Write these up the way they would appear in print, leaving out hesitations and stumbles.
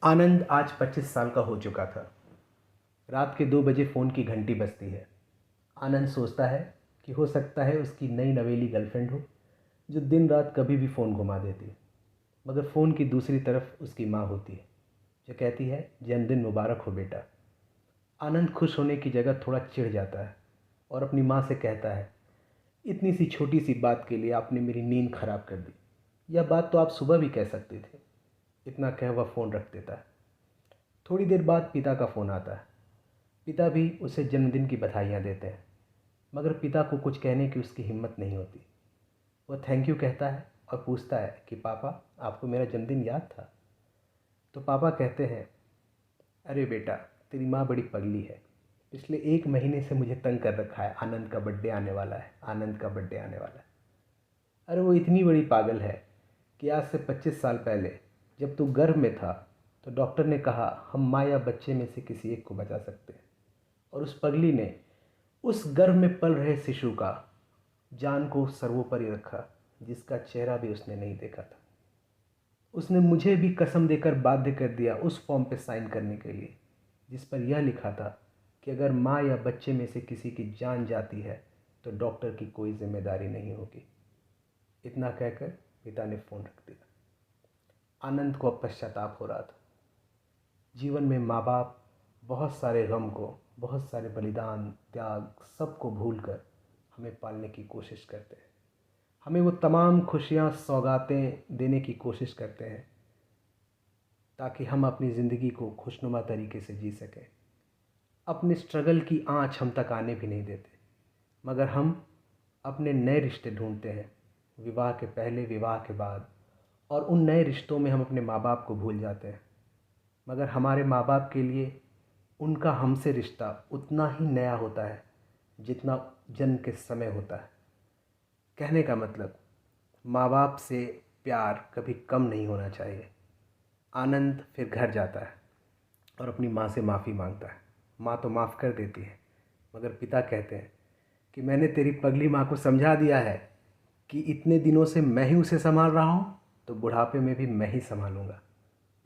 आनंद आज 25 साल का हो चुका था। रात के 2 बजे फ़ोन की घंटी बजती है। आनंद सोचता है कि हो सकता है उसकी नई नवेली गर्लफ्रेंड हो, जो दिन रात कभी भी फ़ोन घुमा देती है। मगर फ़ोन की दूसरी तरफ उसकी माँ होती है, जो कहती है, जन्मदिन मुबारक हो बेटा। आनंद खुश होने की जगह थोड़ा चिढ़ जाता है और अपनी माँ से कहता है, इतनी सी छोटी सी बात के लिए आपने मेरी नींद खराब कर दी। यह बात तो आप सुबह भी कह सकते थे। इतना कह वह फ़ोन रख देता है। थोड़ी देर बाद पिता का फ़ोन आता है। पिता भी उसे जन्मदिन की बधाइयाँ देते हैं, मगर पिता को कुछ कहने की उसकी हिम्मत नहीं होती। वह थैंक यू कहता है और पूछता है कि पापा, आपको मेरा जन्मदिन याद था? तो पापा कहते हैं, अरे बेटा, तेरी माँ बड़ी पगली है। पिछले 1 महीने से मुझे तंग कर रखा है, आनंद का बर्थडे आने वाला है, आनंद का बर्थडे आने वाला है। अरे वो इतनी बड़ी पागल है कि आज से 25 साल पहले जब तू गर्भ में था तो डॉक्टर ने कहा हम माँ या बच्चे में से किसी एक को बचा सकते हैं, और उस पगली ने उस गर्भ में पल रहे शिशु का जान को सर्वोपरि रखा, जिसका चेहरा भी उसने नहीं देखा था। उसने मुझे भी कसम देकर बाध्य कर दिया उस फॉर्म पे साइन करने के लिए, जिस पर यह लिखा था कि अगर माँ या बच्चे में से किसी की जान जाती है तो डॉक्टर की कोई जिम्मेदारी नहीं होगी। इतना कहकर पिता ने फ़ोन रख दिया। आनंद को अब पश्चाताप हो रहा था। जीवन में माँ बाप बहुत सारे गम को, बहुत सारे बलिदान, त्याग, सबको भूलकर हमें पालने की कोशिश करते हैं। हमें वो तमाम खुशियाँ, सौगातें देने की कोशिश करते हैं ताकि हम अपनी ज़िंदगी को खुशनुमा तरीके से जी सकें। अपने स्ट्रगल की आँच हम तक आने भी नहीं देते, मगर हम अपने नए रिश्ते ढूंढते हैं, विवाह के पहले, विवाह के बाद, और उन नए रिश्तों में हम अपने माँ बाप को भूल जाते हैं। मगर हमारे माँ बाप के लिए उनका हमसे रिश्ता उतना ही नया होता है जितना जन्म के समय होता है। कहने का मतलब, माँ बाप से प्यार कभी कम नहीं होना चाहिए। आनंद फिर घर जाता है और अपनी माँ से माफ़ी मांगता है। माँ तो माफ़ कर देती है, मगर पिता कहते हैं कि मैंने तेरी पगली माँ को समझा दिया है कि इतने दिनों से मैं ही उसे संभाल रहा हूँ, तो बुढ़ापे में भी मैं ही संभालूँगा।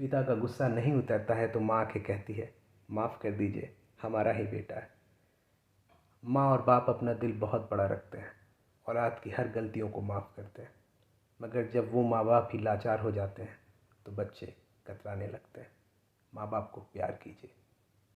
पिता का गुस्सा नहीं उतरता है तो माँ आके कहती है, माफ़ कर दीजिए, हमारा ही बेटा है। माँ और बाप अपना दिल बहुत बड़ा रखते हैं, औलाद की हर गलतियों को माफ़ करते हैं, मगर जब वो माँ बाप ही लाचार हो जाते हैं तो बच्चे कतराने लगते हैं। माँ बाप को प्यार कीजिए।